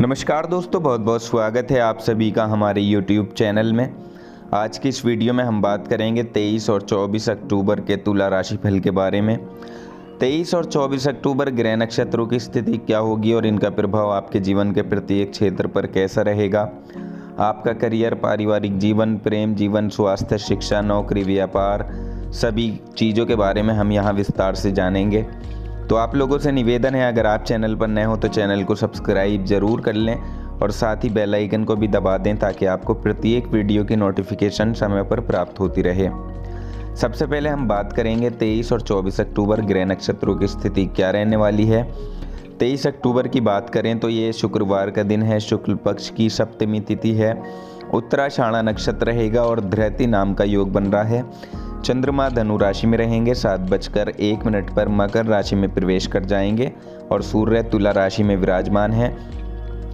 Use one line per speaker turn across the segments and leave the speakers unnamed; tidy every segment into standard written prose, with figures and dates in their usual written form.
नमस्कार दोस्तों, बहुत बहुत स्वागत है आप सभी का हमारे YouTube चैनल में। आज की इस वीडियो में हम बात करेंगे 23 और 24 अक्टूबर के तुला राशि फल के बारे में। 23 और 24 अक्टूबर ग्रह नक्षत्रों की स्थिति क्या होगी और इनका प्रभाव आपके जीवन के प्रत्येक क्षेत्र पर कैसा रहेगा। आपका करियर, पारिवारिक जीवन, प्रेम जीवन, स्वास्थ्य, शिक्षा, नौकरी, व्यापार, सभी चीज़ों के बारे में हम यहाँ विस्तार से जानेंगे। तो आप लोगों से निवेदन है, अगर आप चैनल पर नए हो तो चैनल को सब्सक्राइब ज़रूर कर लें और साथ ही बेल आइकन को भी दबा दें ताकि आपको प्रत्येक वीडियो की नोटिफिकेशन समय पर प्राप्त होती रहे। सबसे पहले हम बात करेंगे 23 और 24 अक्टूबर ग्रह नक्षत्रों की स्थिति क्या रहने वाली है। 23 अक्टूबर की बात करें तो ये शुक्रवार का दिन है, शुक्ल पक्ष की सप्तमी तिथि है, उत्तराषाढ़ा नक्षत्र रहेगा और धृति नाम का योग बन रहा है। चंद्रमा धनु राशि में रहेंगे, 7:01 पर मकर राशि में प्रवेश कर जाएंगे और सूर्य तुला राशि में विराजमान है।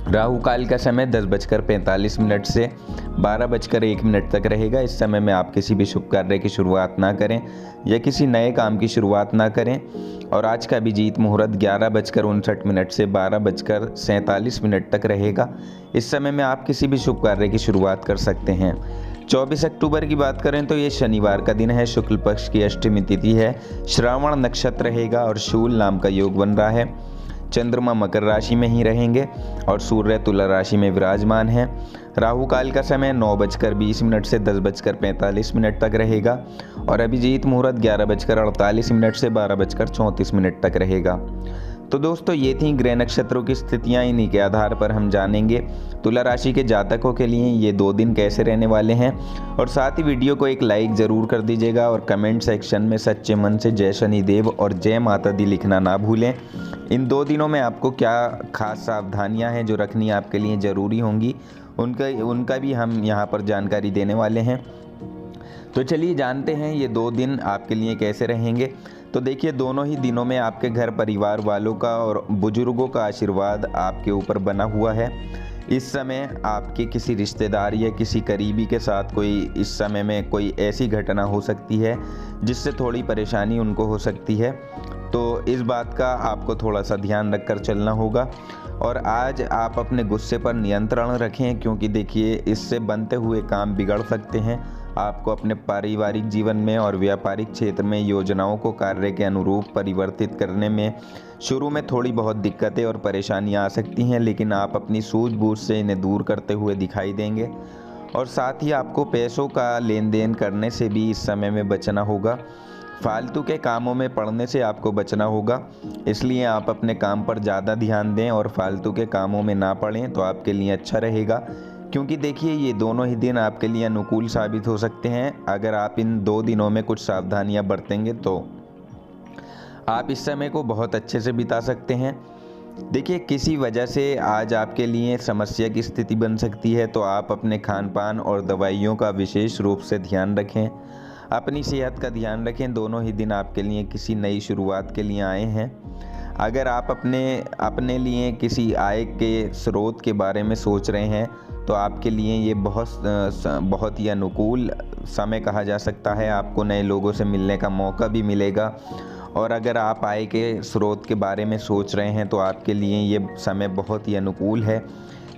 राहु काल का समय 10:45 से 12:01 तक रहेगा। इस समय में आप किसी भी शुभ कार्य की शुरुआत ना करें या किसी नए काम की शुरुआत ना करें। और आज का अभिजीत मुहूर्त 11:59 से 12:47 तक रहेगा। इस समय में आप किसी भी शुभ कार्य की शुरुआत कर सकते हैं। 24 अक्टूबर की बात करें तो ये शनिवार का दिन है, शुक्ल पक्ष की अष्टमी तिथि है, श्रावण नक्षत्र रहेगा और शूल नाम का योग बन रहा है। चंद्रमा मकर राशि में ही रहेंगे और सूर्य तुला राशि में विराजमान है। राहु काल का समय 9:20 से 10:45 तक रहेगा और अभिजीत मुहूर्त 11:48 से 12:34 तक रहेगा। तो दोस्तों, ये थी ग्रह नक्षत्रों की स्थितियाँ। इन्हीं के आधार पर हम जानेंगे तुला राशि के जातकों के लिए ये 2 दिन कैसे रहने वाले हैं। और साथ ही वीडियो को एक लाइक ज़रूर कर दीजिएगा और कमेंट सेक्शन में सच्चे मन से जय शनिदेव और जय माता दी लिखना ना भूलें। इन 2 दिनों में आपको क्या खास सावधानियां हैं जो रखनी आपके लिए ज़रूरी होंगी, उनका भी हम यहाँ पर जानकारी देने वाले हैं। तो चलिए जानते हैं ये 2 दिन आपके लिए कैसे रहेंगे। तो देखिए, दोनों ही दिनों में आपके घर परिवार वालों का और बुजुर्गों का आशीर्वाद आपके ऊपर बना हुआ है। इस समय आपके किसी रिश्तेदार या किसी करीबी के साथ इस समय में कोई ऐसी घटना हो सकती है जिससे थोड़ी परेशानी उनको हो सकती है। तो इस बात का आपको थोड़ा सा ध्यान रखकर चलना होगा। और आज आप अपने गुस्से पर नियंत्रण रखें, क्योंकि देखिए इससे बनते हुए काम बिगड़ सकते हैं। आपको अपने पारिवारिक जीवन में और व्यापारिक क्षेत्र में योजनाओं को कार्य के अनुरूप परिवर्तित करने में शुरू में थोड़ी बहुत दिक्कतें और परेशानियां आ सकती हैं, लेकिन आप अपनी सूझबूझ से इन्हें दूर करते हुए दिखाई देंगे। और साथ ही आपको पैसों का लेन देन करने से भी इस समय में बचना होगा। फालतू के कामों में पड़ने से आपको बचना होगा, इसलिए आप अपने काम पर ज़्यादा ध्यान दें और फालतू के कामों में ना पड़ें तो आपके लिए अच्छा रहेगा। क्योंकि देखिए, ये दोनों ही दिन आपके लिए अनुकूल साबित हो सकते हैं। अगर आप इन 2 दिनों में कुछ सावधानियां बरतेंगे तो आप इस समय को बहुत अच्छे से बिता सकते हैं। देखिए, किसी वजह से आज आपके लिए समस्या की स्थिति बन सकती है, तो आप अपने खान पान और दवाइयों का विशेष रूप से ध्यान रखें। अपनी सेहत का ध्यान रखें। दोनों ही दिन आपके लिए किसी नई शुरुआत के लिए आए हैं। अगर आप अपने लिए किसी आय के स्रोत के बारे में सोच रहे हैं तो आपके लिए ये बहुत ही अनुकूल समय कहा जा सकता है। आपको नए लोगों से मिलने का मौका भी मिलेगा। और अगर आप आय के स्रोत के बारे में सोच रहे हैं तो आपके लिए ये समय बहुत ही अनुकूल है।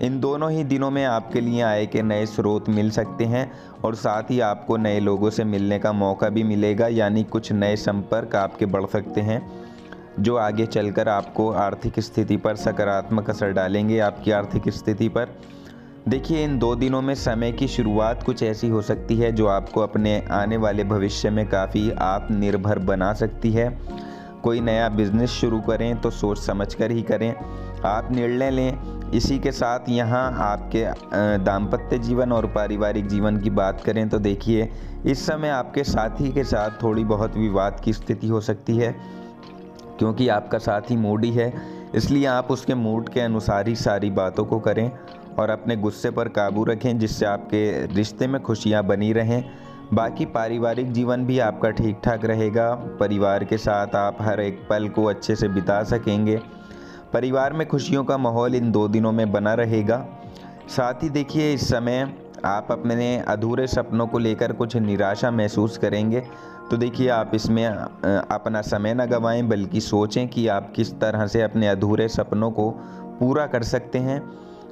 इन दोनों ही दिनों में आपके लिए आय के नए स्रोत मिल सकते हैं और साथ ही आपको नए लोगों से मिलने का मौका भी मिलेगा, यानी कुछ नए संपर्क आपके बढ़ सकते हैं जो आगे चलकर आपको आर्थिक स्थिति पर सकारात्मक असर डालेंगे, आपकी आर्थिक स्थिति पर। देखिए, इन 2 दिनों में समय की शुरुआत कुछ ऐसी हो सकती है जो आपको अपने आने वाले भविष्य में काफ़ी आत्मनिर्भर बना सकती है। कोई नया बिजनेस शुरू करें तो सोच समझकर ही करें, आप निर्णय लें। इसी के साथ यहाँ आपके दाम्पत्य जीवन और पारिवारिक जीवन की बात करें तो देखिए, इस समय आपके साथी के साथ थोड़ी बहुत विवाद की स्थिति हो सकती है, क्योंकि आपका साथी मूडी है। इसलिए आप उसके मूड के अनुसार ही सारी बातों को करें और अपने गुस्से पर काबू रखें, जिससे आपके रिश्ते में खुशियाँ बनी रहें। बाकी पारिवारिक जीवन भी आपका ठीक ठाक रहेगा। परिवार के साथ आप हर एक पल को अच्छे से बिता सकेंगे। परिवार में खुशियों का माहौल इन 2 दिनों में बना रहेगा। साथ ही देखिए, इस समय आप अपने अधूरे सपनों को लेकर कुछ निराशा महसूस करेंगे। तो देखिए, आप इसमें अपना समय न गंवाएं, बल्कि सोचें कि आप किस तरह से अपने अधूरे सपनों को पूरा कर सकते हैं।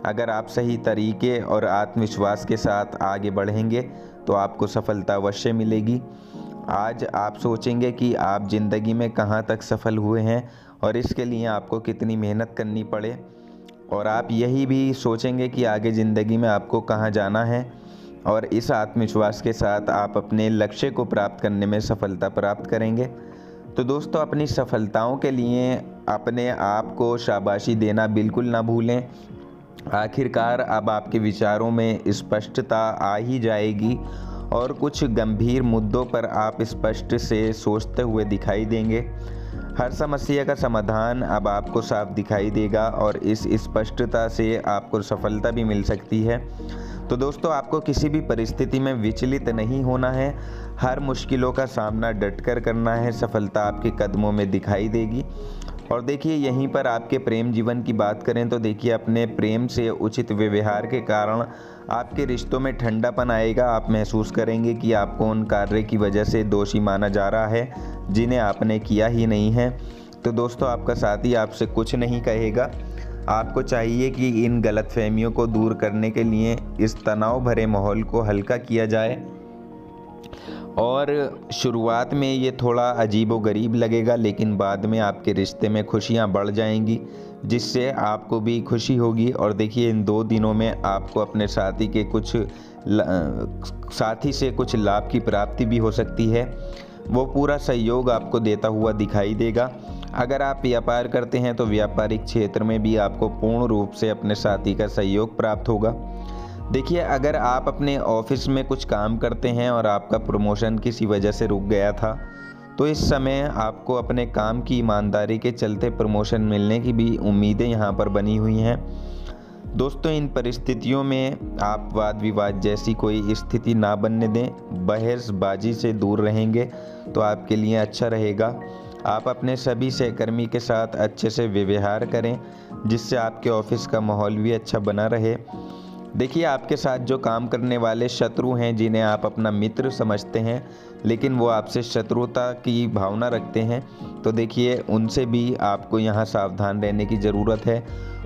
अगर आप सही तरीके और आत्मविश्वास के साथ आगे बढ़ेंगे तो आपको सफलता अवश्य मिलेगी। आज आप सोचेंगे कि आप ज़िंदगी में कहाँ तक सफल हुए हैं और इसके लिए आपको कितनी मेहनत करनी पड़े, और आप यही भी सोचेंगे कि आगे ज़िंदगी में आपको कहाँ जाना है, और इस आत्मविश्वास के साथ आप अपने लक्ष्य को प्राप्त करने में सफलता प्राप्त करेंगे। तो दोस्तों, अपनी सफलताओं के लिए अपने आप को शाबाशी देना बिल्कुल ना भूलें। आखिरकार अब आपके विचारों में स्पष्टता आ ही जाएगी और कुछ गंभीर मुद्दों पर आप स्पष्ट से सोचते हुए दिखाई देंगे। हर समस्या का समाधान अब आपको साफ दिखाई देगा और इस स्पष्टता से आपको सफलता भी मिल सकती है। तो दोस्तों, आपको किसी भी परिस्थिति में विचलित नहीं होना है। हर मुश्किलों का सामना डटकर करना है। सफलता आपके कदमों में दिखाई देगी। और देखिए, यहीं पर आपके प्रेम जीवन की बात करें तो देखिए, अपने प्रेम से उचित व्यवहार के कारण आपके रिश्तों में ठंडापन आएगा। आप महसूस करेंगे कि आपको उन कार्य की वजह से दोषी माना जा रहा है जिन्हें आपने किया ही नहीं है। तो दोस्तों, आपका साथी आपसे कुछ नहीं कहेगा। आपको चाहिए कि इन गलतफहमियों को दूर करने के लिए इस तनाव भरे माहौल को हल्का किया जाए। और शुरुआत में ये थोड़ा अजीबोगरीब लगेगा, लेकिन बाद में आपके रिश्ते में खुशियाँ बढ़ जाएंगी, जिससे आपको भी खुशी होगी। और देखिए, इन 2 दिनों में आपको अपने साथी से कुछ लाभ की प्राप्ति भी हो सकती है। वो पूरा सहयोग आपको देता हुआ दिखाई देगा। अगर आप व्यापार करते हैं तो व्यापारिक क्षेत्र में भी आपको पूर्ण रूप से अपने साथी का सहयोग प्राप्त होगा। देखिए, अगर आप अपने ऑफिस में कुछ काम करते हैं और आपका प्रमोशन किसी वजह से रुक गया था, तो इस समय आपको अपने काम की ईमानदारी के चलते प्रमोशन मिलने की भी उम्मीदें यहाँ पर बनी हुई हैं। दोस्तों, इन परिस्थितियों में आप वाद विवाद जैसी कोई स्थिति ना बनने दें। बहसबाजी से दूर रहेंगे तो आपके लिए अच्छा रहेगा। आप अपने सभी सहकर्मी के साथ अच्छे से व्यवहार करें, जिससे आपके ऑफिस का माहौल भी अच्छा बना रहे। देखिए, आपके साथ जो काम करने वाले शत्रु हैं, जिन्हें आप अपना मित्र समझते हैं लेकिन वो आपसे शत्रुता की भावना रखते हैं, तो देखिए, उनसे भी आपको यहाँ सावधान रहने की ज़रूरत है।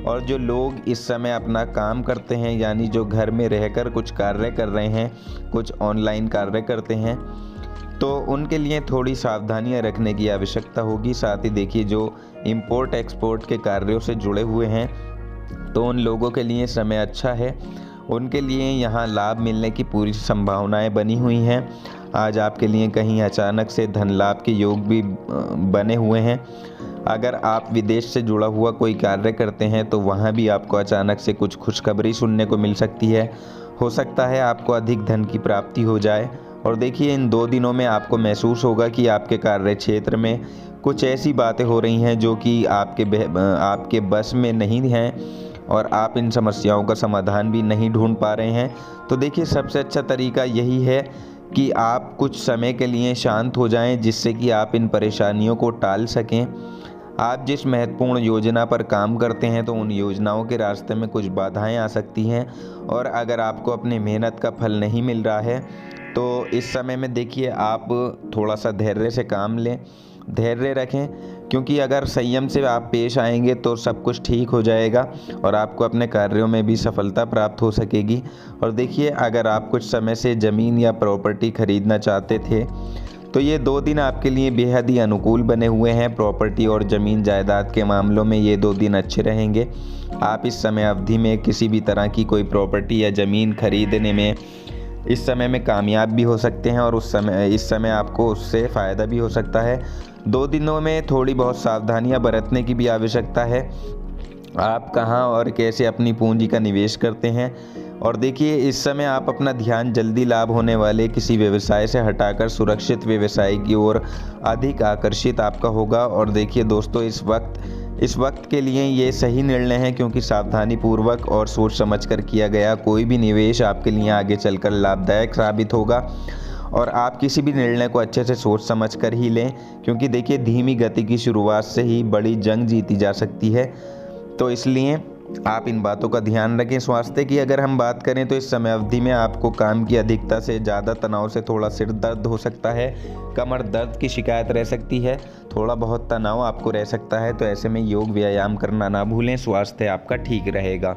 और जो लोग इस समय अपना काम करते हैं, यानी जो घर में रहकर कुछ कार्य कर रहे हैं, कुछ ऑनलाइन कार्य करते हैं, तो उनके लिए थोड़ी सावधानियां रखने की आवश्यकता होगी। साथ ही देखिए, जो इंपोर्ट एक्सपोर्ट के कार्यों से जुड़े हुए हैं, तो उन लोगों के लिए समय अच्छा है। उनके लिए यहाँ लाभ मिलने की पूरी संभावनाएं बनी हुई हैं। आज आपके लिए कहीं अचानक से धन लाभ के योग भी बने हुए हैं। अगर आप विदेश से जुड़ा हुआ कोई कार्य करते हैं तो वहाँ भी आपको अचानक से कुछ खुशखबरी सुनने को मिल सकती है। हो सकता है आपको अधिक धन की प्राप्ति हो जाए। और देखिए, इन 2 दिनों में आपको महसूस होगा कि आपके कार्य क्षेत्र में कुछ ऐसी बातें हो रही हैं जो कि आपके बस में नहीं हैं, और आप इन समस्याओं का समाधान भी नहीं ढूंढ पा रहे हैं। तो देखिए, सबसे अच्छा तरीका यही है कि आप कुछ समय के लिए शांत हो जाएं, जिससे कि आप इन परेशानियों को टाल सकें। आप जिस महत्वपूर्ण योजना पर काम करते हैं, तो उन योजनाओं के रास्ते में कुछ बाधाएं आ सकती हैं, और अगर आपको अपनी मेहनत का फल नहीं मिल रहा है तो इस समय में देखिए, आप थोड़ा सा धैर्य से काम लें, धैर्य रखें, क्योंकि अगर संयम से आप पेश आएंगे तो सब कुछ ठीक हो जाएगा और आपको अपने कार्यों में भी सफलता प्राप्त हो सकेगी। और देखिए, अगर आप कुछ समय से ज़मीन या प्रॉपर्टी खरीदना चाहते थे, तो ये 2 दिन आपके लिए बेहद ही अनुकूल बने हुए हैं। प्रॉपर्टी और ज़मीन जायदाद के मामलों में ये 2 दिन अच्छे रहेंगे। आप इस समय अवधि में किसी भी तरह की कोई प्रॉपर्टी या ज़मीन खरीदने में इस समय में कामयाब भी हो सकते हैं, और इस समय आपको उससे फ़ायदा भी हो सकता है। 2 दिनों में थोड़ी बहुत सावधानियां बरतने की भी आवश्यकता है। आप कहां और कैसे अपनी पूंजी का निवेश करते हैं। और देखिए, इस समय आप अपना ध्यान जल्दी लाभ होने वाले किसी व्यवसाय से हटाकर सुरक्षित व्यवसाय की ओर अधिक आकर्षित आपका होगा। और देखिए दोस्तों, इस वक्त के लिए ये सही निर्णय है, क्योंकि सावधानी पूर्वक और सोच समझकर किया गया कोई भी निवेश आपके लिए आगे चलकर लाभदायक साबित होगा। और आप किसी भी निर्णय को अच्छे से सोच समझ कर ही लें, क्योंकि देखिए, धीमी गति की शुरुआत से ही बड़ी जंग जीती जा सकती है। तो इसलिए आप इन बातों का ध्यान रखें। स्वास्थ्य की अगर हम बात करें तो इस समय अवधि में आपको काम की अधिकता से ज़्यादा तनाव से थोड़ा सिर दर्द हो सकता है, कमर दर्द की शिकायत रह सकती है, थोड़ा बहुत तनाव आपको रह सकता है। तो ऐसे में योग व्यायाम करना ना भूलें, स्वास्थ्य आपका ठीक रहेगा।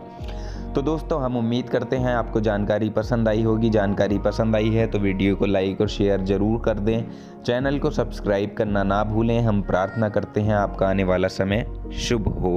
तो दोस्तों हम उम्मीद करते हैं आपको जानकारी पसंद आई होगी। जानकारी पसंद आई है तो वीडियो को लाइक और शेयर ज़रूर कर दें। चैनल को सब्सक्राइब करना ना भूलें। हम प्रार्थना करते हैं आपका आने वाला समय शुभ हो।